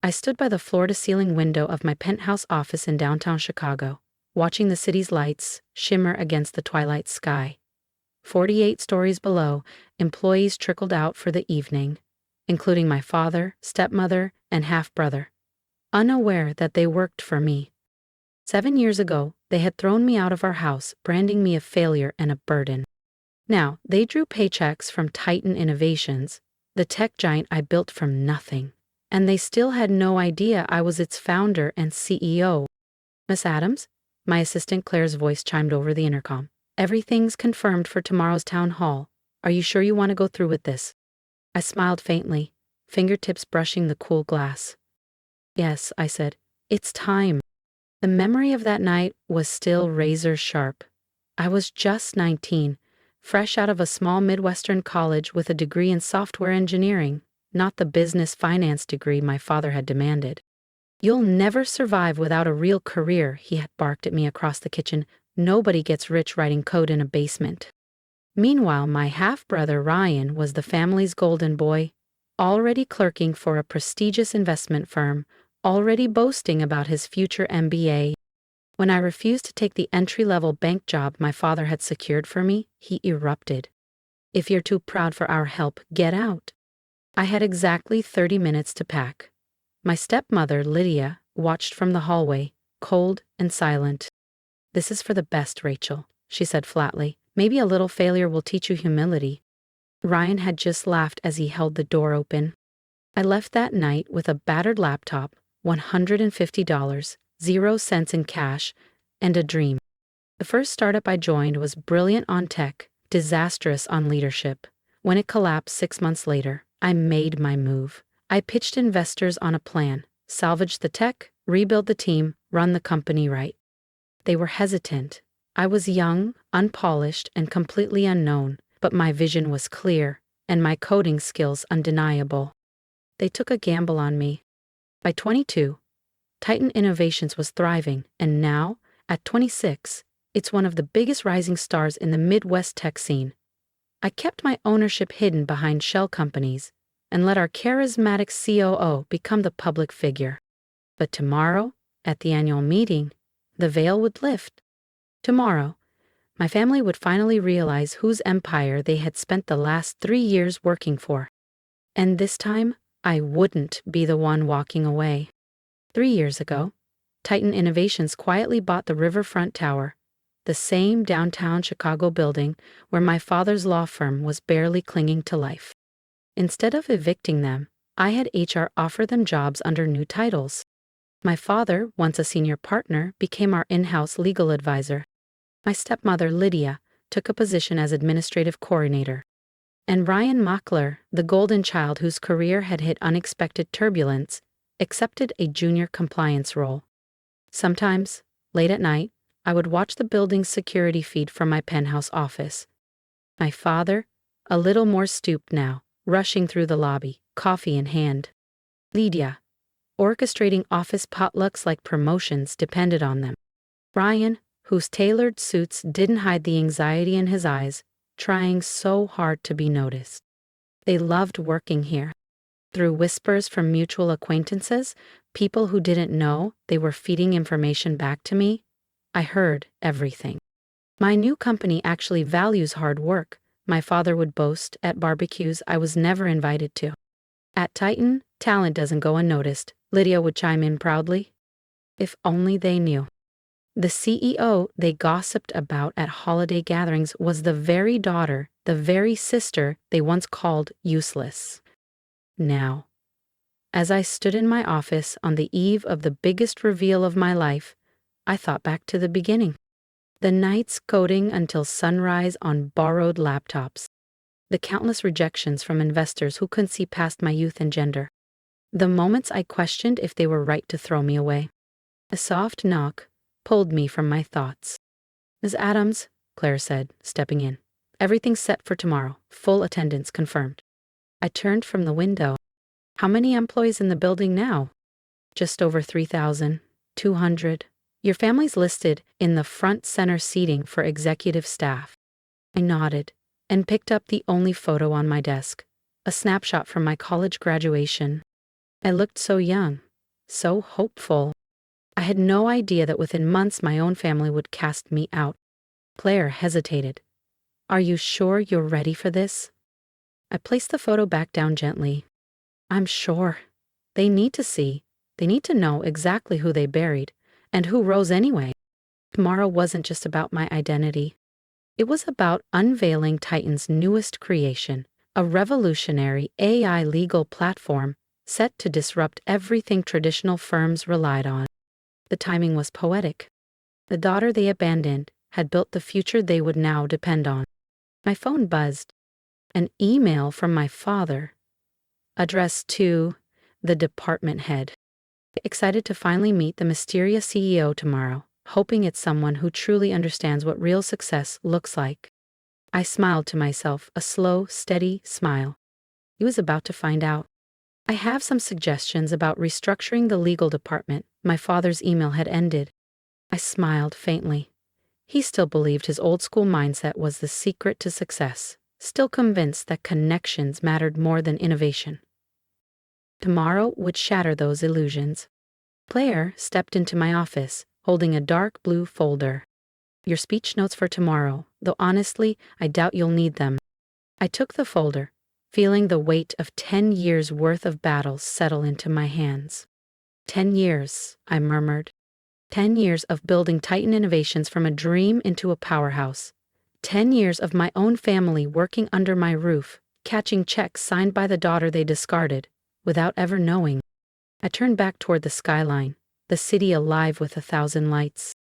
I stood by the floor-to-ceiling window of my penthouse office in downtown Chicago, watching the city's lights shimmer against the twilight sky. 48 stories below, employees trickled out for the evening, including my father, stepmother, and half-brother, unaware that they worked for me. 7 years ago, they had thrown me out of our house, branding me a failure and a burden. Now, they drew paychecks from Titan Innovations, the tech giant I built from nothing, and they still had no idea I was its founder and CEO. "Miss Adams?" My assistant Claire's voice chimed over the intercom. "Everything's confirmed for tomorrow's town hall. Are you sure you want to go through with this?" I smiled faintly, fingertips brushing the cool glass. "Yes," I said. "It's time." The memory of that night was still razor sharp. I was just 19, fresh out of a small Midwestern college with a degree in software engineering, not the business finance degree my father had demanded. "You'll never survive without a real career," he had barked at me across the kitchen. "Nobody gets rich writing code in a basement." Meanwhile, my half-brother Ryan was the family's golden boy, already clerking for a prestigious investment firm, already boasting about his future MBA. When I refused to take the entry-level bank job my father had secured for me, he erupted. "If you're too proud for our help, get out." I had exactly 30 minutes to pack. My stepmother, Lydia, watched from the hallway, cold and silent. "This is for the best, Rachel," she said flatly. "Maybe a little failure will teach you humility." Ryan had just laughed as he held the door open. I left that night with a battered laptop, $150, 0 cents in cash, and a dream. The first startup I joined was brilliant on tech, disastrous on leadership. When it collapsed 6 months later, I made my move. I pitched investors on a plan, salvage the tech, rebuild the team, run the company right. They were hesitant. I was young, unpolished, and completely unknown, but my vision was clear, and my coding skills undeniable. They took a gamble on me. By 22, Titan Innovations was thriving, and now, at 26, it's one of the biggest rising stars in the Midwest tech scene. I kept my ownership hidden behind shell companies and let our charismatic COO become the public figure. But tomorrow, at the annual meeting, the veil would lift. Tomorrow, my family would finally realize whose empire they had spent the last 3 years working for. And this time, I wouldn't be the one walking away. 3 years ago, Titan Innovations quietly bought the Riverfront Tower, the same downtown Chicago building where my father's law firm was barely clinging to life. Instead of evicting them, I had HR offer them jobs under new titles. My father, once a senior partner, became our in-house legal advisor. My stepmother, Lydia, took a position as administrative coordinator. And Ryan Mockler, the golden child whose career had hit unexpected turbulence, accepted a junior compliance role. Sometimes, late at night, I would watch the building's security feed from my penthouse office. My father, a little more stooped now, rushing through the lobby, coffee in hand. Lydia, orchestrating office potlucks like promotions depended on them. Ryan, whose tailored suits didn't hide the anxiety in his eyes, trying so hard to be noticed. They loved working here. Through whispers from mutual acquaintances, people who didn't know they were feeding information back to me, I heard everything. "My new company actually values hard work," my father would boast at barbecues I was never invited to. "At Titan, talent doesn't go unnoticed," Lydia would chime in proudly. If only they knew. The CEO they gossiped about at holiday gatherings was the very daughter, the very sister they once called useless. Now, as I stood in my office on the eve of the biggest reveal of my life, I thought back to the beginning. The nights coding until sunrise on borrowed laptops. The countless rejections from investors who couldn't see past my youth and gender. The moments I questioned if they were right to throw me away. A soft knock pulled me from my thoughts. "Ms. Adams," Claire said, stepping in. "Everything's set for tomorrow. Full attendance confirmed." I turned from the window. "How many employees in the building now?" "Just over 3,200. Your family's listed in the front center seating for executive staff." I nodded and picked up the only photo on my desk, a snapshot from my college graduation. I looked so young, so hopeful. I had no idea that within months my own family would cast me out. Claire hesitated. Are you sure you're ready for this? I placed the photo back down gently. I'm sure. They need to see. They need to know exactly who they buried, and who rose anyway. Tomorrow wasn't just about my identity. It was about unveiling Titan's newest creation, a revolutionary AI legal platform set to disrupt everything traditional firms relied on. The timing was poetic. The daughter they abandoned had built the future they would now depend on. My phone buzzed. An email from my father, addressed to the department head. Excited to finally meet the mysterious CEO tomorrow, hoping it's someone who truly understands what real success looks like. I smiled to myself, a slow, steady smile. He was about to find out. I have some suggestions about restructuring the legal department. My father's email had ended. I smiled faintly. He still believed his old-school mindset was the secret to success, still convinced that connections mattered more than innovation. Tomorrow would shatter those illusions. Claire stepped into my office, holding a dark blue folder. Your speech notes for tomorrow, though honestly, I doubt you'll need them. I took the folder, feeling the weight of 10 years' worth of battles settle into my hands. 10 years, I murmured. 10 years of building Titan Innovations from a dream into a powerhouse. 10 years of my own family working under my roof, catching checks signed by the daughter they discarded, without ever knowing. I turned back toward the skyline, the city alive with 1,000 lights.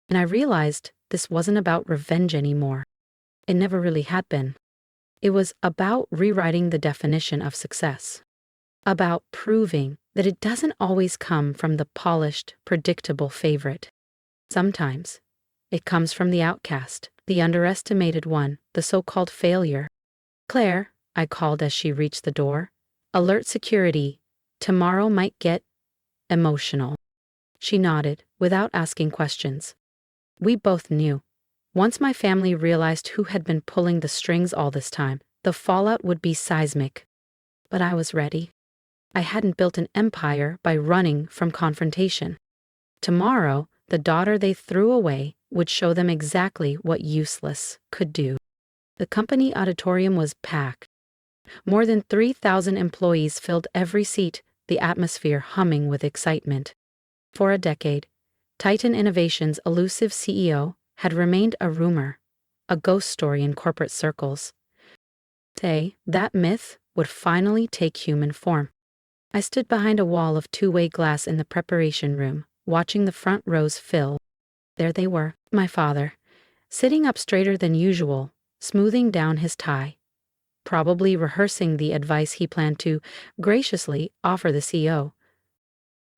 And I realized this wasn't about revenge anymore. It never really had been. It was about rewriting the definition of success. About proving that it doesn't always come from the polished, predictable favorite. Sometimes, it comes from the outcast, the underestimated one, the so-called failure. Claire, I called as she reached the door. Alert security. Tomorrow might get emotional. She nodded, without asking questions. We both knew. Once my family realized who had been pulling the strings all this time, the fallout would be seismic. But I was ready. I hadn't built an empire by running from confrontation. Tomorrow, the daughter they threw away would show them exactly what useless could do. The company auditorium was packed. More than 3,000 employees filled every seat, the atmosphere humming with excitement. For a decade, Titan Innovations' elusive CEO had remained a rumor, a ghost story in corporate circles. Today, that myth would finally take human form. I stood behind a wall of two-way glass in the preparation room, watching the front rows fill. There they were, my father, sitting up straighter than usual, smoothing down his tie, probably rehearsing the advice he planned to graciously offer the CEO.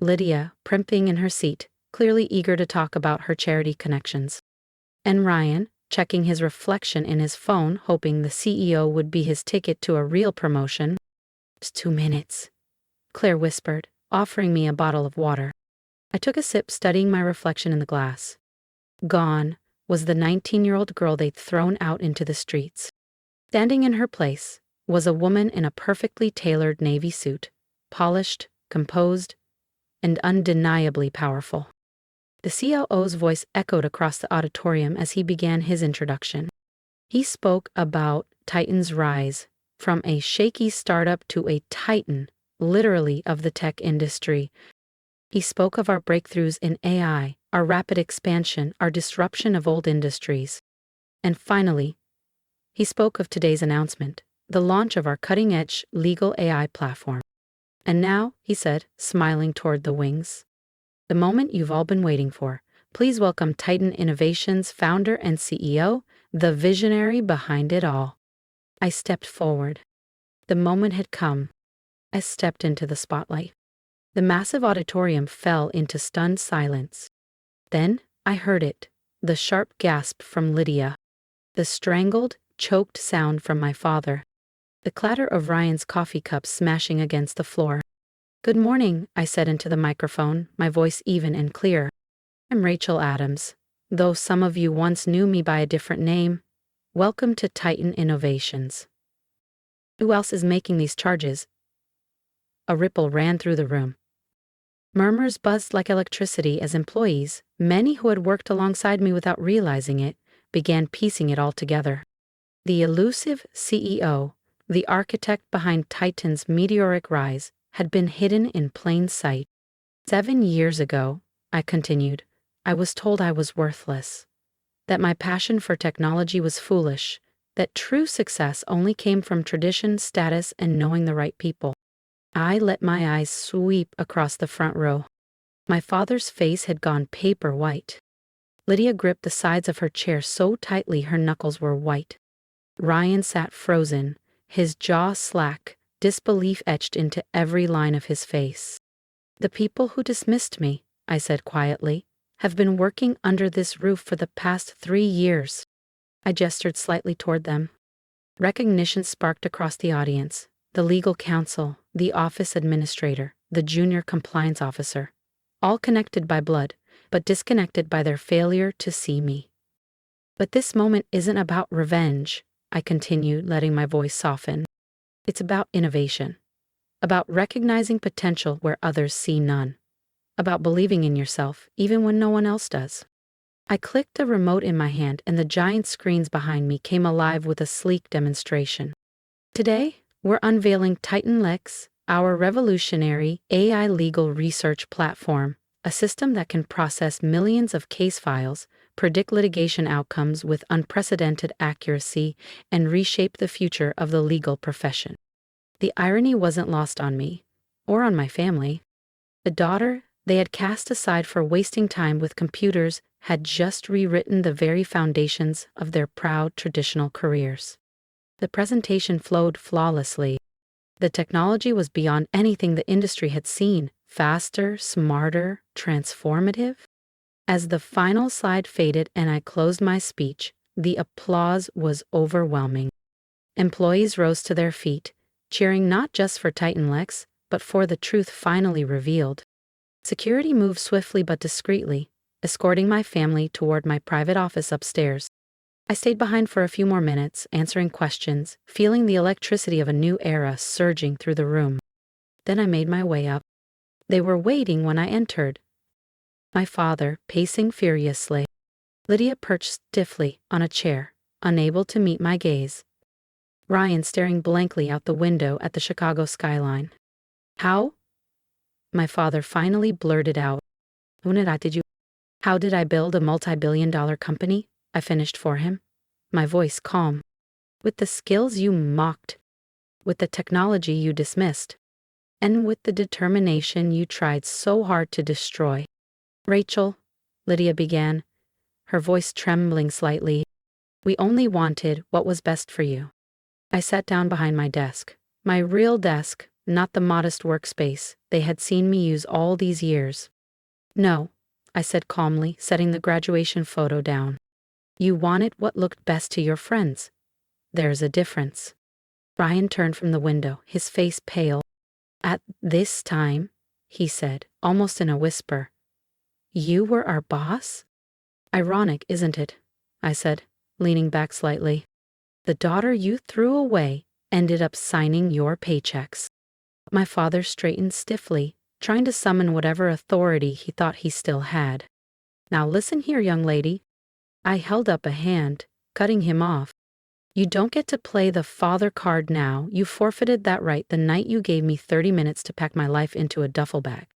Lydia, primping in her seat, clearly eager to talk about her charity connections. And Ryan, checking his reflection in his phone, hoping the CEO would be his ticket to a real promotion. Just 2 minutes, Claire whispered, offering me a bottle of water. I took a sip, studying my reflection in the glass. Gone was the 19-year-old girl they'd thrown out into the streets. Standing in her place was a woman in a perfectly tailored navy suit, polished, composed, and undeniably powerful. The COO's voice echoed across the auditorium as he began his introduction. He spoke about Titan's rise, from a shaky startup to a titan, literally, of the tech industry. He spoke of our breakthroughs in AI, our rapid expansion, our disruption of old industries. And finally, he spoke of today's announcement, the launch of our cutting-edge legal AI platform. And now, he said, smiling toward the wings, the moment you've all been waiting for. Please welcome Titan Innovations founder and CEO, the visionary behind it all. I stepped forward. The moment had come. I stepped into the spotlight. The massive auditorium fell into stunned silence. Then I heard it, the sharp gasp from Lydia, the strangled, choked sound from my father, the clatter of Ryan's coffee cups smashing against the floor. Good morning, I said into the microphone, my voice even and clear. I'm Rachel Adams. Though some of you once knew me by a different name, welcome to Titan Innovations. Who else is making these charges? A ripple ran through the room. Murmurs buzzed like electricity as employees, many who had worked alongside me without realizing it, began piecing it all together. The elusive CEO, the architect behind Titan's meteoric rise, had been hidden in plain sight. 7 years ago, I continued, I was told I was worthless, that my passion for technology was foolish, that true success only came from tradition, status, and knowing the right people. I let my eyes sweep across the front row. My father's face had gone paper white. Lydia gripped the sides of her chair so tightly her knuckles were white. Ryan sat frozen, his jaw slack, disbelief etched into every line of his face. The people who dismissed me, I said quietly, have been working under this roof for the past 3 years. I gestured slightly toward them. Recognition sparked across the audience. The legal counsel, the office administrator, the junior compliance officer, all connected by blood, but disconnected by their failure to see me. But this moment isn't about revenge, I continued, letting my voice soften. It's about innovation, about recognizing potential where others see none, about believing in yourself even when no one else does. I clicked a remote in my hand and the giant screens behind me came alive with a sleek demonstration. Today, we're unveiling Titan Lex, our revolutionary AI legal research platform, a system that can process millions of case files, predict litigation outcomes with unprecedented accuracy, and reshape the future of the legal profession. The irony wasn't lost on me, or on my family. The daughter they had cast aside for wasting time with computers had just rewritten the very foundations of their proud traditional careers. The presentation flowed flawlessly. The technology was beyond anything the industry had seen, faster, smarter, transformative. As the final slide faded and I closed my speech, the applause was overwhelming. Employees rose to their feet, cheering not just for Titan Lex, but for the truth finally revealed. Security moved swiftly but discreetly, escorting my family toward my private office upstairs. I stayed behind for a few more minutes, answering questions, feeling the electricity of a new era surging through the room. Then I made my way up. They were waiting when I entered. My father, pacing furiously. Lydia perched stiffly on a chair, unable to meet my gaze. Ryan staring blankly out the window at the Chicago skyline. How? My father finally blurted out. How did I build a multi-billion-dollar company? I finished for him, my voice calm. With the skills you mocked, with the technology you dismissed, and with the determination you tried so hard to destroy. Rachel, Lydia began, her voice trembling slightly, we only wanted what was best for you. I sat down behind my desk, my real desk, not the modest workspace they had seen me use all these years. No, I said calmly, setting the graduation photo down. You wanted what looked best to your friends. There's a difference. Ryan turned from the window, his face pale. At this time, he said, almost in a whisper, you were our boss? Ironic, isn't it? I said, leaning back slightly. The daughter you threw away ended up signing your paychecks. My father straightened stiffly, trying to summon whatever authority he thought he still had. Now listen here, young lady. I held up a hand, cutting him off. You don't get to play the father card now. You forfeited that right the night you gave me 30 minutes to pack my life into a duffel bag.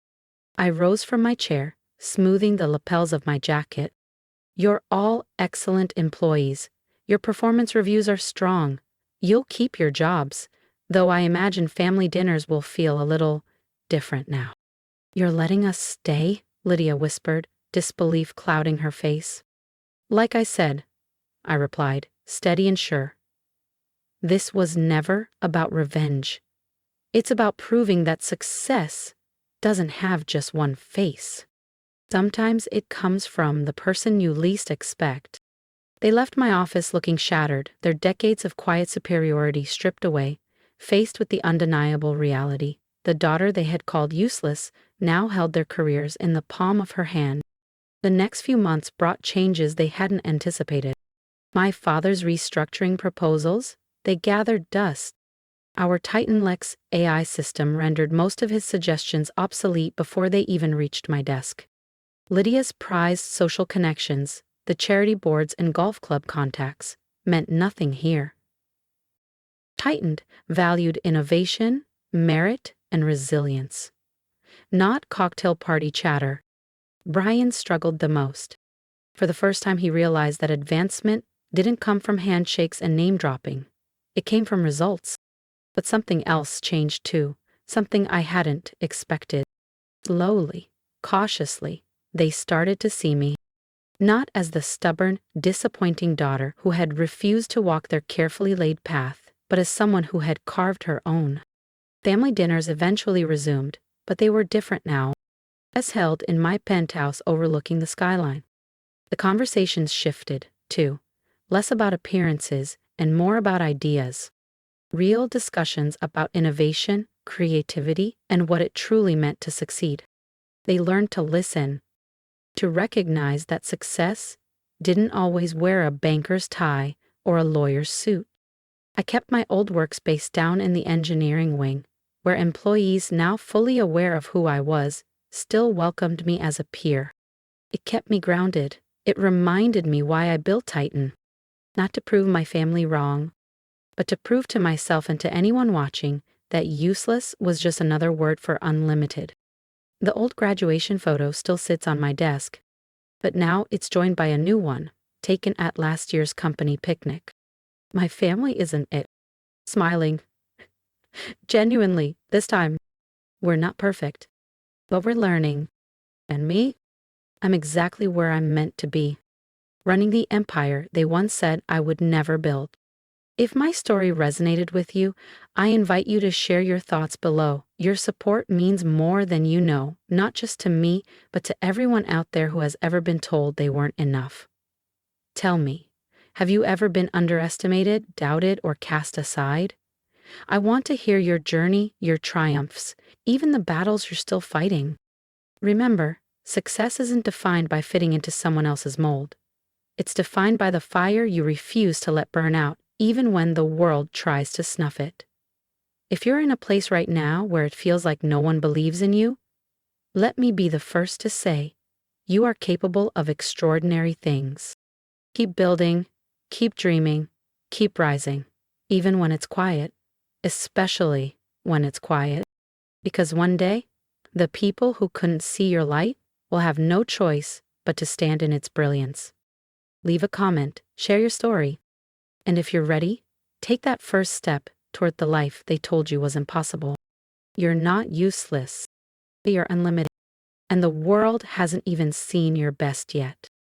I rose from my chair, smoothing the lapels of my jacket. You're all excellent employees. Your performance reviews are strong. You'll keep your jobs, though I imagine family dinners will feel a little different now. You're letting us stay? Lydia whispered, disbelief clouding her face. Like I said, I replied, steady and sure. This was never about revenge. It's about proving that success doesn't have just one face. Sometimes it comes from the person you least expect. They left my office looking shattered, their decades of quiet superiority stripped away, faced with the undeniable reality. The daughter they had called useless now held their careers in the palm of her hand. The next few months brought changes they hadn't anticipated. My father's restructuring proposals, they gathered dust. Our Titan Lex AI system rendered most of his suggestions obsolete before they even reached my desk. Lydia's prized social connections, the charity boards and golf club contacts, meant nothing here. Titan valued innovation, merit, and resilience. Not cocktail party chatter. Brian struggled the most. For the first time, he realized that advancement didn't come from handshakes and name-dropping. It came from results. But something else changed too, something I hadn't expected. Slowly, cautiously, they started to see me. Not as the stubborn, disappointing daughter who had refused to walk their carefully laid path, but as someone who had carved her own. Family dinners eventually resumed, but they were different now. As held in my penthouse overlooking the skyline. The conversations shifted, too, less about appearances and more about ideas. Real discussions about innovation, creativity, and what it truly meant to succeed. They learned to listen, to recognize that success didn't always wear a banker's tie or a lawyer's suit. I kept my old workspace down in the engineering wing, where employees now fully aware of who I was, still welcomed me as a peer. It kept me grounded. It reminded me why I built Titan. Not to prove my family wrong, but to prove to myself and to anyone watching that useless was just another word for unlimited. The old graduation photo still sits on my desk, but now it's joined by a new one, taken at last year's company picnic. My family isn't it. Smiling. Genuinely, this time. We're not perfect, but we're learning. And me? I'm exactly where I'm meant to be. Running the empire they once said I would never build. If my story resonated with you, I invite you to share your thoughts below. Your support means more than you know, not just to me, but to everyone out there who has ever been told they weren't enough. Tell me, have you ever been underestimated, doubted, or cast aside? I want to hear your journey, your triumphs, even the battles you're still fighting. Remember, success isn't defined by fitting into someone else's mold. It's defined by the fire you refuse to let burn out, even when the world tries to snuff it. If you're in a place right now where it feels like no one believes in you, let me be the first to say, you are capable of extraordinary things. Keep building, keep dreaming, keep rising, even when it's quiet, especially when it's quiet. Because one day, the people who couldn't see your light will have no choice but to stand in its brilliance. Leave a comment, share your story. And if you're ready, take that first step toward the life they told you was impossible. You're not useless. You're unlimited. And the world hasn't even seen your best yet.